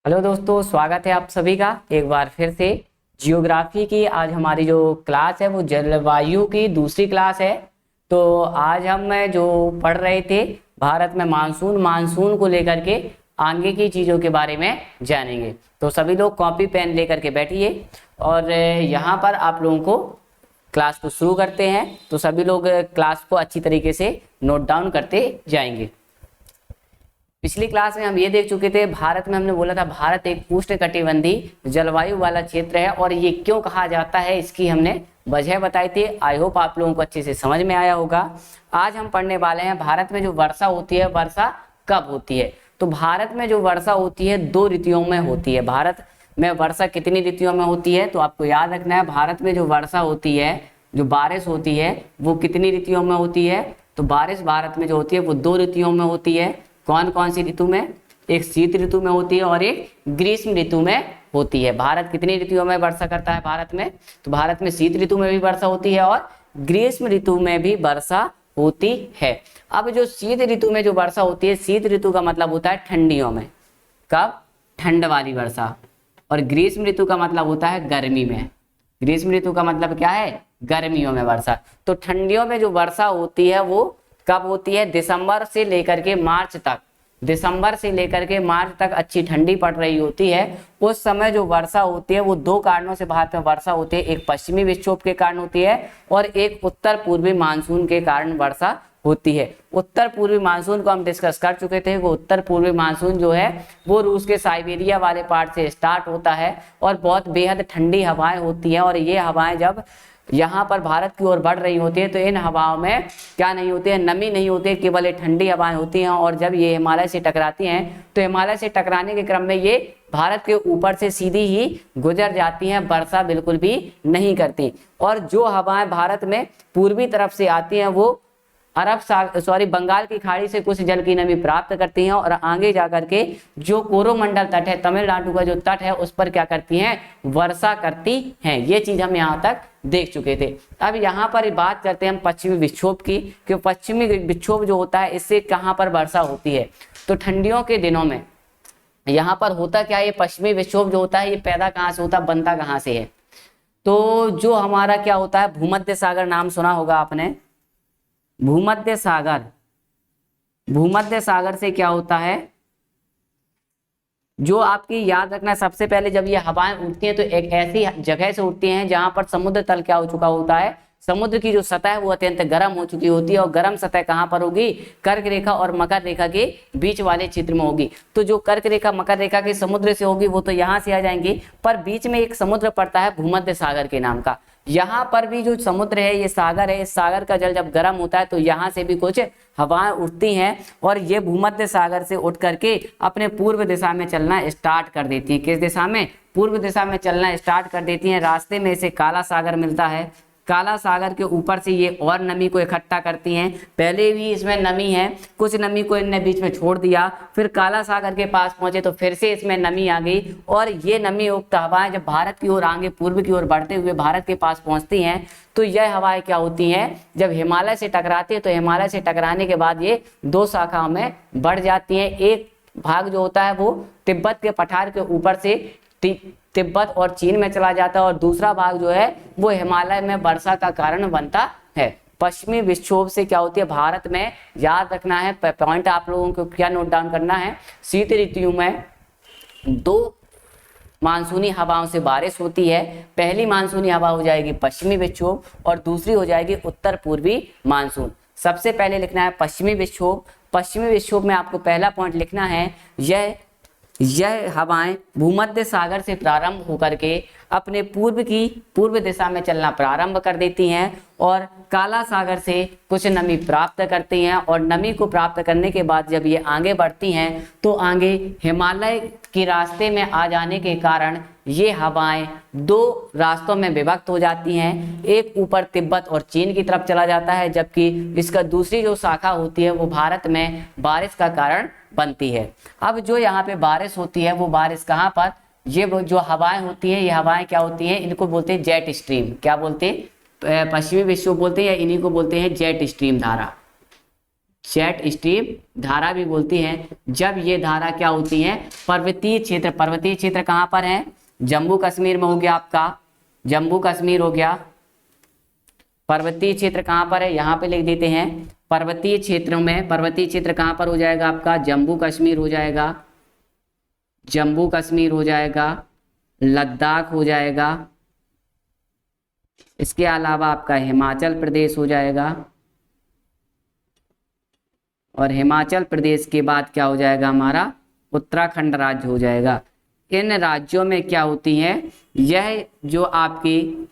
Hello दोस्तों, स्वागत है आप सभी का एक बार फिर से जियोग्राफी की। आज हमारी जो क्लास है वो जलवायु की दूसरी क्लास है। तो आज हम जो पढ़ रहे थे भारत में मानसून को लेकर के आगे की चीज़ों के बारे में जानेंगे। तो सभी लोग कॉपी पेन लेकर के बैठिए और यहाँ पर आप लोगों को क्लास को शुरू करते हैं। तो सभी लोग क्लास को अच्छी तरीके से नोट डाउन करते जाएंगे। पिछली क्लास में हम ये देख चुके थे, भारत में हमने बोला था भारत एक उष्णकटिबंधीय जलवायु वाला क्षेत्र है और ये क्यों कहा जाता है इसकी हमने वजह बताई थी। आई होप आप लोगों को अच्छे से समझ में आया होगा। आज हम पढ़ने वाले हैं भारत में जो वर्षा होती है, वर्षा कब होती है। तो भारत में जो वर्षा होती है 2 ऋतुओं में होती है। भारत में वर्षा कितनी ऋतुओं में होती है तो आपको याद रखना है, भारत में जो वर्षा होती है, जो बारिश होती है वो कितनी ऋतुओं में होती है। तो बारिश भारत में जो होती है वो 2 ऋतुओं में होती है। कौन कौन सी ऋतु में? एक शीत ऋतु में होती है और एक ग्रीष्म ऋतु में होती है। भारत कितनी ऋतुओं में वर्षा करता है भारत में? तो भारत में शीत ऋतु में भी वर्षा होती है और ग्रीष्म ऋतु में भी वर्षा होती है। अब जो शीत ऋतु में जो वर्षा होती है, शीत ऋतु का मतलब होता है ठंडियों में। कब? ठंड वाली वर्षा। और ग्रीष्म ऋतु का मतलब होता है गर्मी में। ग्रीष्म ऋतु का मतलब क्या है? गर्मियों में वर्षा। तो ठंडियों में जो वर्षा होती है वो कब होती है? दिसंबर से लेकर के मार्च तक। दिसंबर से लेकर के मार्च तक अच्छी ठंडी पड़ रही होती है। उस समय जो वर्षा होती है वो 2 कारणों से भारत में वर्षा होती है। एक पश्चिमी विक्षोभ के कारण होती है और एक उत्तर पूर्वी मानसून के कारण वर्षा होती है। उत्तर पूर्वी मानसून को हम डिस्कस कर चुके थे। वो उत्तर पूर्वी मानसून जो है वो रूस के साइबेरिया वाले पार्ट से स्टार्ट होता है और बहुत बेहद ठंडी हवाएं होती हैं। और ये हवाएं जब यहाँ पर भारत की ओर बढ़ रही होती है तो इन हवाओं में क्या नहीं होती है? नमी नहीं होती है, केवल ये ठंडी हवाएं होती हैं। और जब ये हिमालय से टकराती हैं तो हिमालय से टकराने के क्रम में ये भारत के ऊपर से सीधी ही गुजर जाती हैं, वर्षा बिल्कुल भी नहीं करती। और जो हवाएं भारत में पूर्वी तरफ से आती हैं वो बंगाल की खाड़ी से कुछ जल की नमी प्राप्त करती हैं और आगे जाकर के जो कोरोमंडल तट है, तमिलनाडु का जो तट है, उस पर क्या करती हैं? वर्षा करती हैं। ये चीज हम यहाँ तक देख चुके थे। अब यहाँ पर बात करते हैं हम पश्चिमी विक्षोभ की, कि पश्चिमी विक्षोभ जो होता है इससे कहाँ पर वर्षा होती है। तो ठंडियों के दिनों में यहाँ पर होता क्या है? ये पश्चिमी विक्षोभ जो होता है ये पैदा कहाँ से होता है, बनता कहाँ से है? तो जो हमारा क्या होता है, भूमध्य सागर नाम सुना होगा आपने। भूमध्य सागर, भूमध्य सागर से क्या होता है, जो आपकी याद रखना, सबसे पहले जब ये हवाएं उठती हैं तो एक ऐसी जगह से उठती हैं जहां पर समुद्र तल क्या हो चुका होता है, समुद्र की जो सतह है वो अत्यंत गर्म हो चुकी होती है। और गर्म सतह कहां पर होगी? कर्क रेखा और मकर रेखा के बीच वाले क्षेत्र में होगी। तो जो कर्क रेखा मकर रेखा के समुद्र से होगी वो तो यहाँ से आ जाएंगी, पर बीच में एक समुद्र पड़ता है भूमध्य सागर के नाम का। यहाँ पर भी जो समुद्र है, ये सागर है, इस सागर का जल जब गर्म होता है तो यहाँ से भी कुछ हवाएं उठती हैं और ये भूमध्य सागर से उठ करके अपने पूर्व दिशा में चलना स्टार्ट कर देती हैं। किस दिशा में? पूर्व दिशा में चलना स्टार्ट कर देती हैं। रास्ते में इसे काला सागर मिलता है। काला सागर के ऊपर से ये और नमी को इकट्ठा करती हैं। पहले भी इसमें नमी है, कुछ नमी को इनने बीच में छोड़ दिया, फिर काला सागर के पास पहुंचे तो फिर से इसमें नमी आ गई। और ये नमी युक्त हवाएं जब भारत की ओर आगे पूर्व की ओर बढ़ते हुए भारत के पास पहुंचती हैं तो यह हवाएं क्या होती हैं, जब हिमालय से टकराती है तो हिमालय से टकराने के बाद ये 2 शाखाओं में बढ़ जाती हैं। एक भाग जो होता है वो तिब्बत के पठार के ऊपर से तिब्बत और चीन में चला जाता है और दूसरा भाग जो है वो हिमालय में वर्षा का कारण बनता है। पश्चिमी विक्षोभ से क्या होती है भारत में, याद रखना है पॉइंट, आप लोगों को क्या नोट डाउन करना है, शीत ऋतु में 2 मानसूनी हवाओं से बारिश होती है। पहली मानसूनी हवा हो जाएगी पश्चिमी विक्षोभ और दूसरी हो जाएगी उत्तर पूर्वी मानसून। सबसे पहले लिखना है पश्चिमी विक्षोभ। पश्चिमी विक्षोभ में आपको पहला पॉइंट लिखना है, यह हवाएं भूमध्य सागर से प्रारंभ होकर के अपने पूर्व दिशा में चलना प्रारंभ कर देती हैं और काला सागर से कुछ नमी प्राप्त करती हैं। और नमी को प्राप्त करने के बाद जब ये आगे बढ़ती हैं तो आगे हिमालय के रास्ते में आ जाने के कारण ये हवाएं 2 रास्तों में विभक्त हो जाती हैं। एक ऊपर तिब्बत और चीन की तरफ चला जाता है, जबकि इसका दूसरी जो शाखा होती है वो भारत में बारिश का कारण बनती है। अब जो यहाँ पे बारिश होती है वो बारिश कहाँ पर, ये जो हवाएं होती हैं, ये हवाएं क्या होती हैं, इनको बोलते हैं जेट स्ट्रीम। क्या बोलते हैं? पश्चिमी विक्षोभ बोलते हैं या इन्हीं को बोलते हैं जेट स्ट्रीम धारा। जेट स्ट्रीम धारा भी बोलती हैं। जब ये धारा क्या होती है, पर्वतीय क्षेत्र कहाँ पर है, जम्मू कश्मीर में हो गया आपका, जम्मू कश्मीर हो गया। पर्वतीय क्षेत्र कहाँ पर है, यहाँ पे लिख देते हैं पर्वतीय क्षेत्रों में। पर्वतीय क्षेत्र कहाँ पर हो जाएगा आपका, जम्मू कश्मीर हो जाएगा, जम्मू कश्मीर हो जाएगा, लद्दाख हो जाएगा, इसके अलावा आपका हिमाचल प्रदेश हो जाएगा, और हिमाचल प्रदेश के बाद क्या हो जाएगा हमारा, उत्तराखंड राज्य हो जाएगा। इन राज्यों में क्या होती है, यह जो आपकी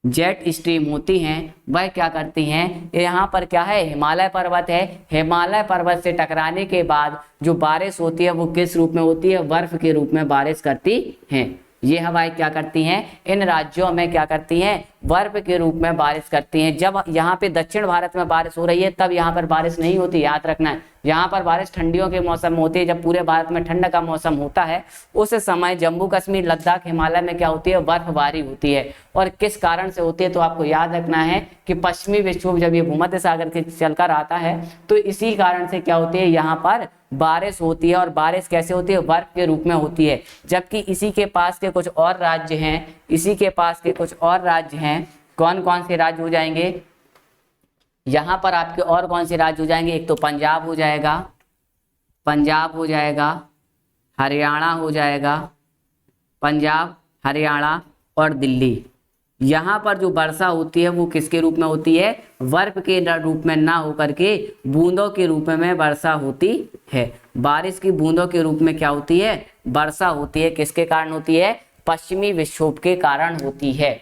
जेट स्ट्रीम होती हैं वह क्या करती हैं, यहाँ पर क्या है, हिमालय पर्वत है, हिमालय पर्वत से टकराने के बाद जो बारिश होती है वो किस रूप में होती है, बर्फ के रूप में बारिश करती हैं। ये हवाएं क्या करती हैं, इन राज्यों में क्या करती हैं, बर्फ के रूप में बारिश करती हैं। जब यहाँ पे दक्षिण भारत में बारिश हो रही है तब यहाँ पर बारिश नहीं होती, याद रखना है। यहाँ पर बारिश ठंडियों के मौसम में होती है, जब पूरे भारत में ठंड का मौसम होता है उस समय जम्मू कश्मीर, लद्दाख, हिमालय में क्या होती है, बर्फबारी होती है। और किस कारण से होती है, तो आपको याद रखना है कि पश्चिमी विक्षोभ जब ये भूमध्य सागर के चलकर आता है तो इसी कारण से क्या होती है, यहाँ पर बारिश होती है। और बारिश कैसे होती है, बर्फ के रूप में होती है। जबकि इसी के पास के कुछ और राज्य हैं, इसी के पास के कुछ और राज्य हैं, कौन कौन से राज्य हो जाएंगे, यहाँ पर आपके और कौन से राज्य हो जाएंगे, एक तो पंजाब हो जाएगा, पंजाब हो जाएगा, हरियाणा हो जाएगा, पंजाब, हरियाणा और दिल्ली। यहाँ पर जो वर्षा होती है वो किसके रूप में होती है, बर्फ के रूप में ना होकर के बूंदों के रूप में वर्षा होती है। बारिश की बूंदों के रूप में क्या होती है, वर्षा होती है। किसके कारण होती है, पश्चिमी विक्षोभ के कारण होती है।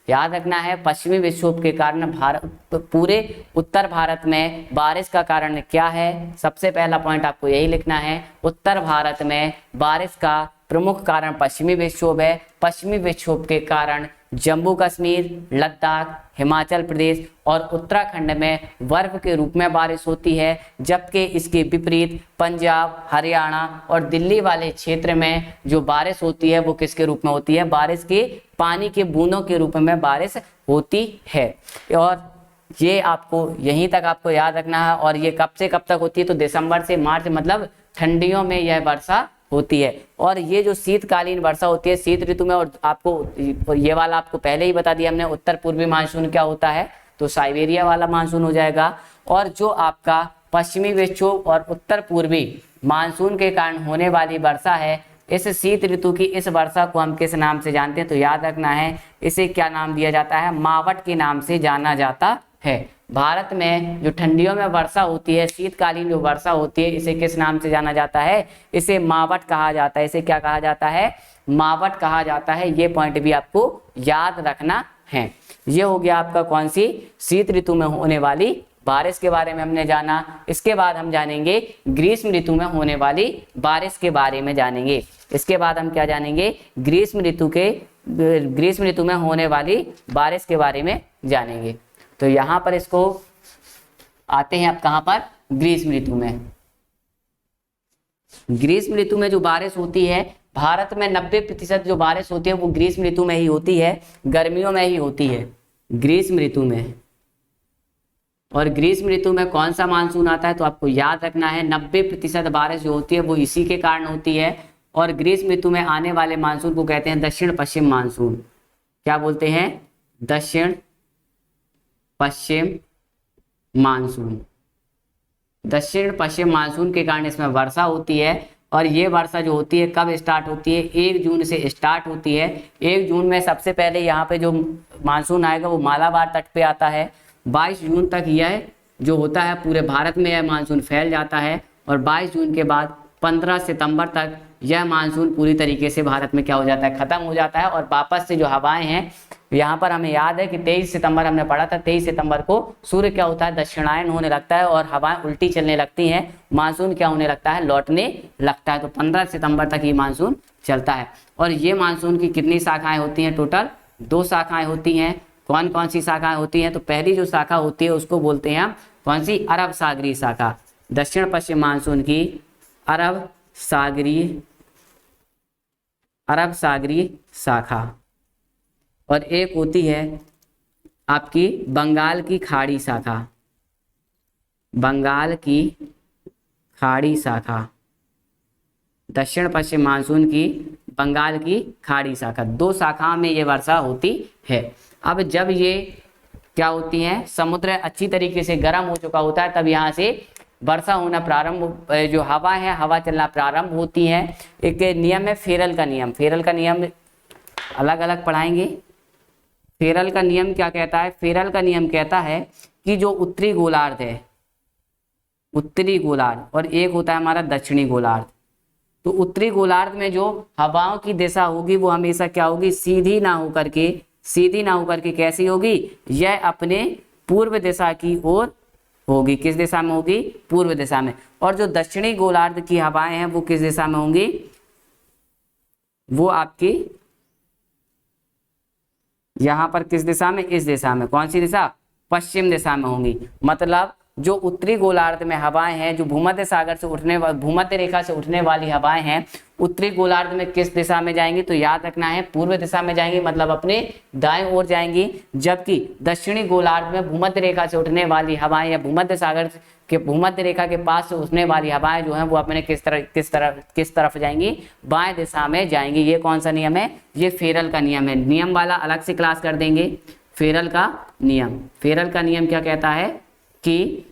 याद रखना है, पश्चिमी विक्षोभ के कारण भारत, पूरे उत्तर भारत में बारिश का कारण क्या है, सबसे पहला पॉइंट आपको यही लिखना है। उत्तर भारत में बारिश का प्रमुख कारण पश्चिमी विक्षोभ है। पश्चिमी विक्षोभ के कारण जम्मू कश्मीर, लद्दाख, हिमाचल प्रदेश और उत्तराखंड में बर्फ के रूप में बारिश होती है। जबकि इसके विपरीत पंजाब, हरियाणा और दिल्ली वाले क्षेत्र में जो बारिश होती है वो किसके रूप में होती है, बारिश के पानी के बूंदों के रूप में बारिश होती है। और ये आपको यहीं तक आपको याद रखना है। और ये कब से कब तक होती है, तो दिसंबर से मार्च, मतलब ठंडियों में यह वर्षा होती है। और ये जो शीतकालीन वर्षा होती है शीत ऋतु में, और आपको ये वाला आपको पहले ही बता दिया हमने, उत्तर पूर्वी मानसून क्या होता है, तो साइबेरिया वाला मानसून हो जाएगा। और जो आपका पश्चिमी विक्षोभ और उत्तर पूर्वी मानसून के कारण होने वाली वर्षा है, इस शीत ऋतु की इस वर्षा को हम किस नाम से जानते हैं, तो याद रखना है इसे क्या नाम दिया जाता है, मावट के नाम से जाना जाता है। भारत में जो ठंडियों में वर्षा होती है, शीतकालीन जो वर्षा होती है, इसे किस नाम से जाना जाता है, इसे मावट कहा जाता है। इसे क्या कहा जाता है, मावट कहा जाता है। ये पॉइंट भी आपको याद रखना है। ये हो गया आपका कौन सी, शीत ऋतु में होने वाली बारिश के बारे में हमने जाना। इसके बाद हम जानेंगे ग्रीष्म ऋतु में होने वाली बारिश के बारे में जानेंगे। इसके बाद हम क्या जानेंगे, ग्रीष्म ऋतु में होने वाली बारिश के बारे में जानेंगे। तो यहाँ पर इसको आते हैं अब कहाँ पर, ग्रीष्म ऋतु में। ग्रीष्म ऋतु में जो बारिश होती है, भारत में 90% जो बारिश होती है वो ग्रीष्म ऋतु में ही होती है, गर्मियों में ही होती है ग्रीष्म ऋतु में। और ग्रीष्म ऋतु में कौन सा मानसून आता है, तो आपको याद रखना है 90% बारिश जो होती है वो इसी के कारण होती है। और ग्रीष्म ऋतु में आने वाले मानसून को कहते हैं दक्षिण पश्चिम मानसून। क्या बोलते हैं, दक्षिण पश्चिम मानसून। दक्षिण पश्चिम मानसून के कारण इसमें वर्षा होती है। और ये वर्षा जो होती है कब स्टार्ट होती है, 1 जून से स्टार्ट होती है। 1 जून में सबसे पहले यहाँ पे जो मानसून आएगा वो मालाबार तट पे आता है। 22 जून तक यह जो होता है पूरे भारत में यह मानसून फैल जाता है। और 22 जून के बाद 15 सितंबर तक यह मानसून पूरी तरीके से भारत में क्या हो जाता है, खत्म हो जाता है। और वापस से जो हवाएं हैं, यहाँ पर हमें याद है कि 23 सितंबर हमने पढ़ा था, 23 सितंबर को सूर्य क्या होता है, दक्षिणायन होने लगता है और हवाएं उल्टी चलने लगती हैं। मानसून क्या होने लगता है, लौटने लगता है। तो 15 सितंबर तक ये मानसून चलता है। और ये मानसून की कितनी शाखाएं होती हैं, टोटल 2 शाखाएं होती हैं। कौन कौन सी शाखाएं होती हैं, तो पहली जो शाखा होती है उसको बोलते हैं हम कौन सी, अरब सागरीय शाखा। दक्षिण पश्चिम मानसून की अरब सागरीय शाखा। और एक होती है आपकी बंगाल की खाड़ी शाखा। बंगाल की खाड़ी शाखा, दक्षिण पश्चिम मानसून की बंगाल की खाड़ी शाखा, दो शाखाओं में ये वर्षा होती है। अब जब ये क्या होती हैं, समुद्र अच्छी तरीके से गर्म हो चुका होता है, तब यहाँ से वर्षा होना प्रारंभ, जो हवा है हवा चलना प्रारंभ होती है। एक नियम है फेरल का नियम, फेरल का नियम अलग अलग पढ़ाएंगे। फेरल का नियम क्या कहता है? फेरल का नियम कहता है कि जो उत्तरी गोलार्ध है, उत्तरी गोलार्ध, और एक होता है हमारा दक्षिणी गोलार्ध, तो उत्तरी गोलार्ध में जो हवाओं की दिशा होगी वो हमेशा क्या होगी? सीधी ना होकर के, सीधी ना होकर के कैसी होगी? यह अपने पूर्व दिशा की ओर होगी। किस दिशा में होगी? पूर्व दिशा में। और जो दक्षिणी गोलार्ध की हवाएं हैं वो किस दिशा में होंगी? वो आपकी यहां पर किस दिशा में? इस दिशा में। कौन सी दिशा? पश्चिम दिशा में होंगी। मतलब जो उत्तरी गोलार्ध में हवाएं हैं, जो भूमध्य सागर से उठने, भूमध्य रेखा से उठने वाली हवाएं हैं, उत्तरी गोलार्ध में किस दिशा में जाएंगी? तो याद रखना है पूर्व दिशा में जाएंगी, मतलब अपने दाएं ओर जाएंगी। जबकि दक्षिणी गोलार्ध में भूमध्य रेखा से उठने वाली हवाएं या भूमध्य सागर के भूमध्य रेखा के पास से उठने वाली हवाएं जो हैं वो अपने किस तरफ जाएंगी? बाएं दिशा में जाएंगी। ये कौन सा नियम है? ये फेरल का नियम है। नियम वाला अलग से क्लास कर देंगे। फेरल का नियम, फेरल का नियम क्या कहता है कि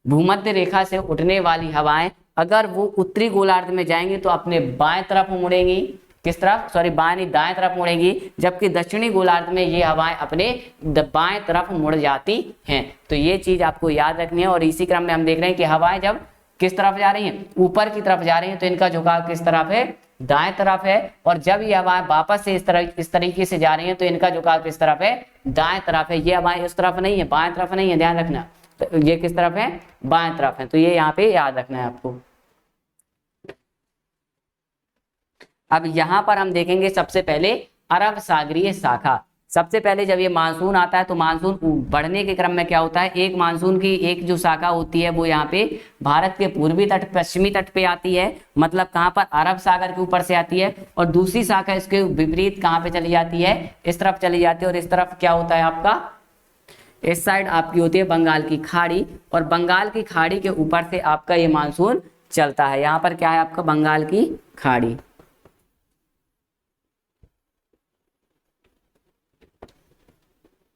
भूमध्य रेखा से उठने वाली हवाएं अगर वो उत्तरी गोलार्ध में जाएंगी तो अपने बाएं तरफ मुड़ेंगी। किस तरफ? सॉरी, बाएं नहीं, दाएं तरफ मुड़ेंगी। जबकि दक्षिणी गोलार्ध में ये हवाएं अपने बाएं तरफ मुड़ जाती हैं। तो ये चीज आपको याद रखनी है। और इसी क्रम में हम देख रहे हैं कि हवाएं जब किस तरफ जा रही हैं? ऊपर की तरफ जा रही हैं, तो इनका झुकाव किस तरफ है? दाएं तरफ है। और जब ये हवाएं वापस से इस तरीके से जा रही हैं तो इनका झुकाव किस तरफ है? दाएं तरफ है। ये हवाएं इस तरफ नहीं है, बाएं तरफ नहीं है, ध्यान रखना। तो ये किस तरफ है? बाएं तरफ है। तो ये यहाँ पे याद रखना है आपको। अब यहाँ पर हम देखेंगे सबसे पहले अरब सागरीय शाखा। सबसे पहले जब ये मानसून आता है तो मानसून बढ़ने के क्रम में क्या होता है? एक मानसून की एक जो शाखा होती है वो यहाँ पे भारत के पूर्वी तट, पश्चिमी तट पे आती है, मतलब कहाँ पर? अरब सागर के ऊपर से आती है। और दूसरी शाखा इसके विपरीत कहाँ पे चली जाती है? इस तरफ चली जाती है। और इस तरफ क्या होता है आपका? इस साइड आपकी होती है बंगाल की खाड़ी, और बंगाल की खाड़ी के ऊपर से आपका ये मानसून चलता है। यहाँ पर क्या है आपका? बंगाल की खाड़ी।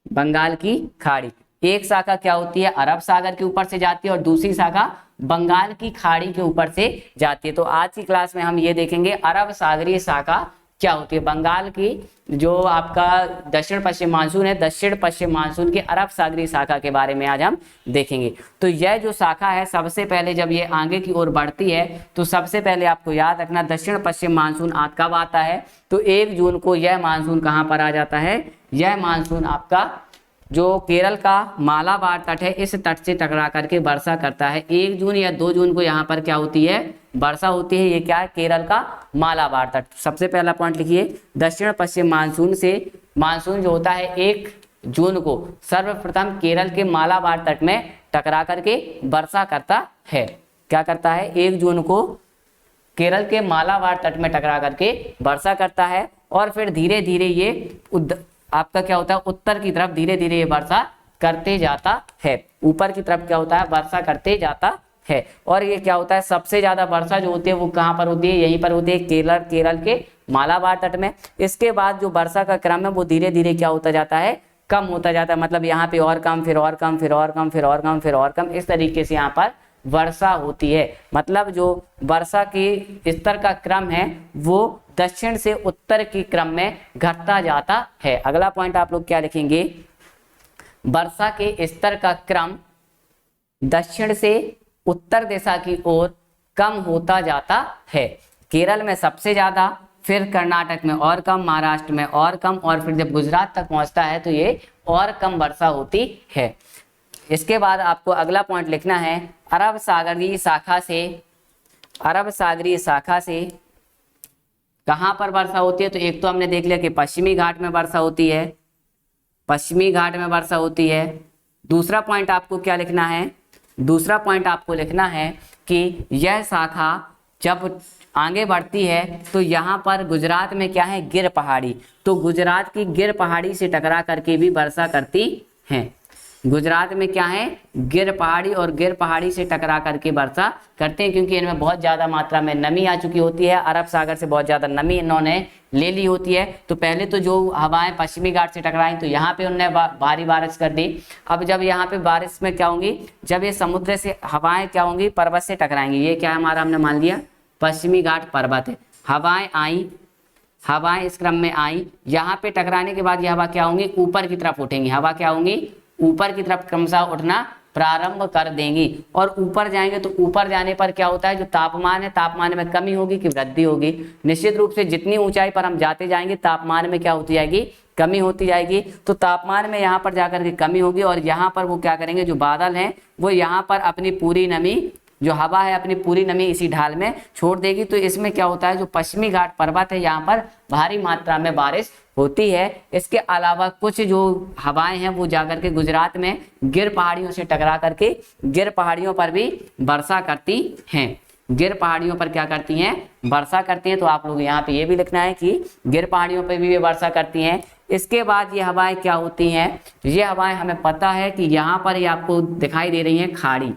बंगाल की खाड़ी एक शाखा क्या होती है? अरब सागर के ऊपर से जाती है, और दूसरी शाखा बंगाल की खाड़ी के ऊपर से जाती है। तो आज की क्लास में हम ये देखेंगे अरब सागरीय शाखा क्या होती है। बंगाल की जो आपका दक्षिण पश्चिम मानसून है, दक्षिण पश्चिम मानसून की अरब सागरीय शाखा के बारे में आज हम देखेंगे। तो यह जो शाखा है, सबसे पहले जब ये आगे की ओर बढ़ती है तो सबसे पहले आपको याद रखना दक्षिण पश्चिम मानसून कब आता है? तो 1 जून को यह मानसून कहाँ पर आ जाता है? यह मानसून आपका जो केरल का मालाबार तट है, इस तट से टकरा करके वर्षा करता है। 1 जून या 2 जून को यहाँ पर क्या होती है? वर्षा होती है। ये क्या है? केरल का मालाबार तट। सबसे पहला पॉइंट लिखिए, दक्षिण पश्चिम मानसून से मानसून जो होता है 1 जून को सर्वप्रथम केरल के मालाबार तट में टकरा करके वर्षा करता है। क्या करता है? 1 जून को केरल के मालाबार तट में टकरा करके वर्षा करता है। और फिर धीरे धीरे ये आपका क्या होता है? उत्तर की तरफ धीरे धीरे ये वर्षा करते जाता है। ऊपर की तरफ क्या होता है? वर्षा करते जाता है। और ये क्या होता है? सबसे ज्यादा वर्षा जो होती है वो कहाँ पर होती है? यहीं पर होती है, केरल के मालाबार तट में। इसके बाद जो वर्षा का क्रम है वो धीरे धीरे क्या होता जाता है? कम होता जाता है। मतलब यहाँ पे और कम, फिर और कम, फिर और कम, फिर और कम, फिर और कम, इस तरीके से यहाँ पर वर्षा होती है। मतलब जो वर्षा के स्तर का क्रम है वो दक्षिण से उत्तर के क्रम में घटता जाता है। अगला पॉइंट आप लोग क्या लिखेंगे? वर्षा के स्तर का क्रम दक्षिण से उत्तर दिशा की ओर कम होता जाता है। केरल में सबसे ज्यादा, फिर कर्नाटक में और कम, महाराष्ट्र में और कम, और फिर जब गुजरात तक पहुंचता है तो ये और कम वर्षा होती है। इसके बाद आपको अगला पॉइंट लिखना है, अरब सागरीय शाखा से कहां पर वर्षा होती है? तो एक तो हमने देख लिया कि पश्चिमी घाट में वर्षा होती है, पश्चिमी घाट में वर्षा होती है। दूसरा पॉइंट आपको क्या लिखना है? दूसरा पॉइंट आपको लिखना है कि यह शाखा जब आगे बढ़ती है तो यहाँ पर गुजरात में क्या है? गिर पहाड़ी। तो गुजरात की गिर पहाड़ी से टकरा करके भी वर्षा करती है। गुजरात में क्या है, गिर पहाड़ी और गिर पहाड़ी से टकरा करके वर्षा करते हैं, क्योंकि इनमें बहुत ज्यादा मात्रा में नमी आ चुकी होती है, अरब सागर से बहुत ज्यादा नमी इन्होंने ले ली होती है। तो पहले तो जो हवाएं पश्चिमी घाट से टकराई तो यहाँ पे उन्होंने भारी बारिश कर दी। अब जब यहाँ पे बारिश में क्या होंगी, जब ये समुद्र से हवाएं क्या होंगी, पर्वत से टकराएंगी। ये क्या है हमारा, हमने मान लिया पश्चिमी घाट पर्वत है, हवाएं आई, हवाएं इस क्रम में आई, यहाँ पे टकराने के बाद ये हवा क्या होंगी, ऊपर की तरफ उठेंगी, हवा क्या होंगी, ऊपर की तरफ क्रमशः उठना प्रारंभ कर देंगी। और ऊपर जाएंगे तो ऊपर जाने पर क्या होता है, जो तापमान है, तापमान में कमी होगी कि वृद्धि होगी। निश्चित रूप से जितनी ऊंचाई पर हम जाते जाएंगे तापमान में क्या होती जाएगी, कमी होती जाएगी। तो तापमान में यहाँ पर जाकर के कमी होगी और यहाँ पर वो क्या करेंगे, जो बादल हैं वो यहाँ पर अपनी पूरी नमी, जो हवा है अपनी पूरी नमी इसी ढाल में छोड़ देगी। तो इसमें क्या होता है, जो पश्चिमी घाट पर्वत है यहाँ पर भारी मात्रा में बारिश होती है। इसके अलावा कुछ जो हवाएं हैं वो जाकर के गुजरात में गिर पहाड़ियों से टकरा करके गिर पहाड़ियों पर भी वर्षा करती हैं, गिर पहाड़ियों पर क्या करती हैं, वर्षा करती हैं। तो आप लोग यहाँ पे ये भी लिखना है कि गिर पहाड़ियों पर भी ये वर्षा करती हैं। इसके बाद ये हवाएं क्या होती हैं, ये हवाएं हमें पता है कि यहाँ पर ये आपको दिखाई दे रही हैं खाड़ी,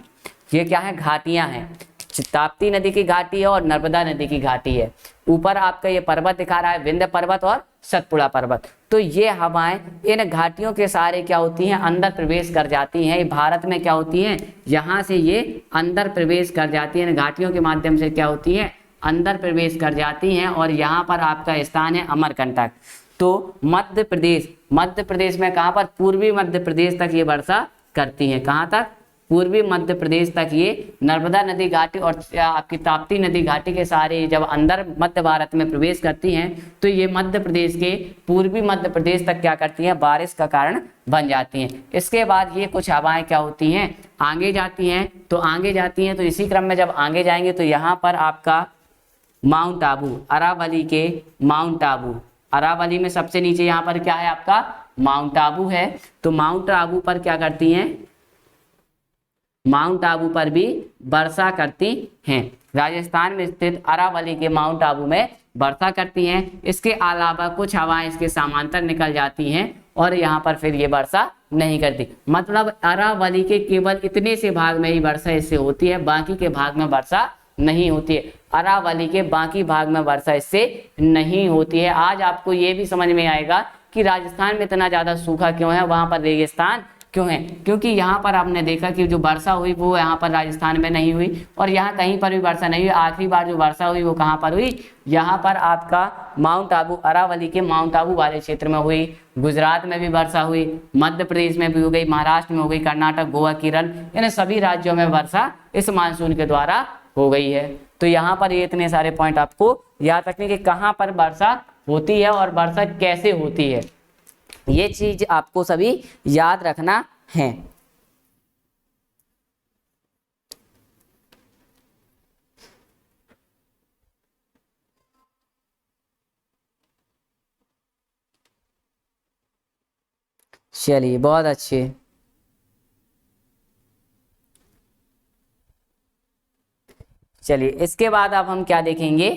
ये क्या है, घाटियां हैं, ताप्ती नदी की घाटी है और नर्मदा नदी की घाटी है। ऊपर आपका ये पर्वत दिखा रहा है, विंध्य पर्वत और सतपुड़ा पर्वत। तो ये हवाएं इन घाटियों के सारे क्या होती हैं, अंदर प्रवेश कर जाती हैं। भारत में क्या होती हैं, यहाँ से ये अंदर प्रवेश कर जाती हैं, घाटियों के माध्यम से क्या होती है, अंदर प्रवेश कर जाती हैं। और यहाँ पर आपका स्थान है अमरकंटक। तो मध्य प्रदेश में कहाँ पर, पूर्वी मध्य प्रदेश तक ये वर्षा करती है। कहाँ तक, पूर्वी मध्य प्रदेश तक ये नर्मदा नदी घाटी और आपकी ताप्ती नदी घाटी के सारे जब अंदर मध्य भारत में प्रवेश करती हैं तो ये मध्य प्रदेश के पूर्वी मध्य प्रदेश तक क्या करती हैं, बारिश का कारण बन जाती हैं। इसके बाद ये कुछ हवाएं क्या होती हैं, आगे जाती हैं। तो आगे जाती हैं तो इसी क्रम में जब आगे जाएंगे तो यहाँ पर आपका माउंट आबू, अरावली के माउंट आबू, अरावली में सबसे नीचे यहाँ पर क्या है आपका, माउंट आबू है। तो माउंट आबू पर क्या करती हैं, माउंट आबू पर भी वर्षा करती हैं। राजस्थान में स्थित अरावली के माउंट आबू में वर्षा करती हैं। इसके अलावा कुछ हवाएं इसके समांतर निकल जाती हैं और यहाँ पर फिर ये वर्षा नहीं करती। मतलब अरावली के केवल इतने से भाग में ही वर्षा इससे होती है, बाकी के भाग में वर्षा नहीं होती है। अरावली के बाकी भाग में वर्षा इससे नहीं होती है। आज आपको ये भी समझ में आएगा कि राजस्थान में इतना ज्यादा सूखा क्यों है, वहां पर रेगिस्तान क्यों है, क्योंकि यहाँ पर आपने देखा कि जो वर्षा हुई वो यहाँ पर राजस्थान में नहीं हुई और यहाँ कहीं पर भी वर्षा नहीं हुई। आखिरी बार जो वर्षा हुई वो कहाँ पर हुई, यहाँ पर आपका माउंट आबू, अरावली के माउंट आबू वाले क्षेत्र में हुई। गुजरात में भी वर्षा हुई, मध्य प्रदेश में भी हो गई, महाराष्ट्र में हो गई, कर्नाटक, गोवा, केरल, इन सभी राज्यों में वर्षा इस मानसून के द्वारा हो गई है। तो यहाँ पर ये इतने सारे पॉइंट आपको याद रखने के, कहाँ पर वर्षा होती है और वर्षा कैसे होती है, ये चीज आपको सभी याद रखना है। चलिए बहुत अच्छे। चलिए इसके बाद अब हम क्या देखेंगे,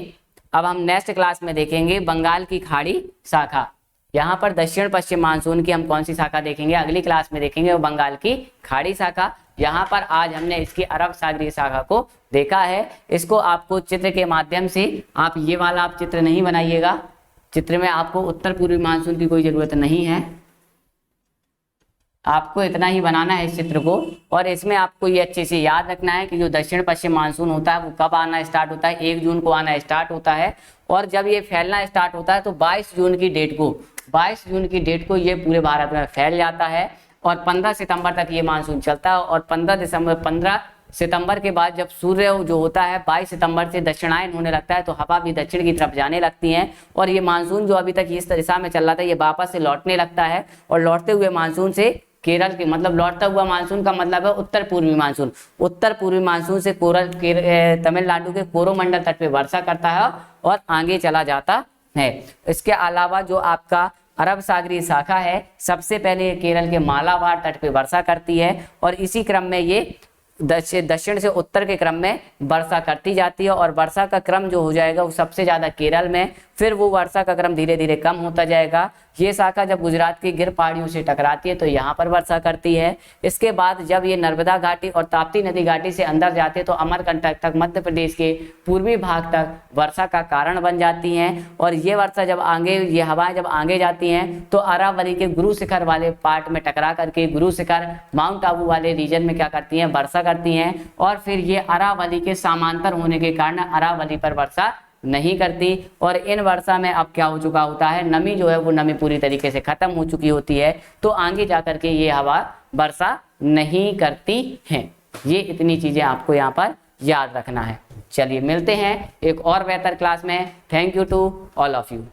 अब हम नेक्स्ट क्लास में देखेंगे बंगाल की खाड़ी शाखा। यहाँ पर दक्षिण पश्चिम मानसून की हम कौन सी शाखा देखेंगे, अगली क्लास में देखेंगे, वो बंगाल की खाड़ी शाखा। यहाँ पर आज हमने इसकी अरब सागरीय शाखा को देखा है। इसको आपको चित्र के माध्यम से, आप ये वाला आप चित्र नहीं बनाइएगा, चित्र में आपको उत्तर पूर्वी मानसून की कोई जरूरत नहीं है, आपको इतना ही बनाना है इस चित्र को। और इसमें आपको ये अच्छे से याद रखना है कि जो दक्षिण पश्चिम मानसून होता है वो कब आना स्टार्ट होता है, 1 जून को आना स्टार्ट होता है। और जब ये फैलना स्टार्ट होता है तो 22 जून की डेट को ये पूरे भारत में फैल जाता है और 15 सितंबर तक ये मानसून चलता है। और 15 सितंबर के बाद जब सूर्य जो होता है 22 सितंबर से दक्षिणायन होने लगता है तो हवा भी दक्षिण की तरफ जाने लगती है और ये मानसून जो अभी तक इस दिशा में चल रहा था ये वापस से लौटने लगता है। और लौटते हुए मानसून से केरल के, मतलब लौटता हुआ मानसून का मतलब है उत्तर पूर्वी मानसून। उत्तर पूर्वी मानसून से तमिलनाडु के कोरोमंडल तट पे वर्षा करता है और आगे चला जाता है। इसके अलावा जो आपका अरब सागरीय शाखा है, सबसे पहले केरल के मालाबार तट पे वर्षा करती है और इसी क्रम में ये दक्षिण से उत्तर के क्रम में वर्षा करती जाती है। और वर्षा का क्रम जो हो जाएगा वो सबसे ज्यादा केरल में, फिर वो वर्षा का क्रम धीरे धीरे कम होता जाएगा। ये शाखा जब गुजरात की गिर पहाड़ियों से टकराती है तो यहाँ पर वर्षा करती है। इसके बाद जब ये नर्मदा घाटी और ताप्ती नदी घाटी से अंदर जाते हैं तो अमरकंटक तक मध्य प्रदेश के पूर्वी भाग तक वर्षा का कारण बन जाती हैं। और ये वर्षा जब आगे, ये हवाएं जब आगे जाती हैं तो अरावली के गुरु शिखर वाले पार्ट में टकरा करके गुरु शिखर माउंट आबू वाले रीजन में क्या करती हैं, वर्षा करती हैं। और फिर ये अरावली के समांतर होने के कारण अरावली पर वर्षा नहीं करती। और इन वर्षा में अब क्या हो चुका होता है, नमी जो है वो नमी पूरी तरीके से खत्म हो चुकी होती है, तो आगे जाकर के ये हवा वर्षा नहीं करती है। ये इतनी चीजें आपको यहाँ पर याद रखना है। चलिए मिलते हैं एक और बेहतर क्लास में। Thank you to all of you.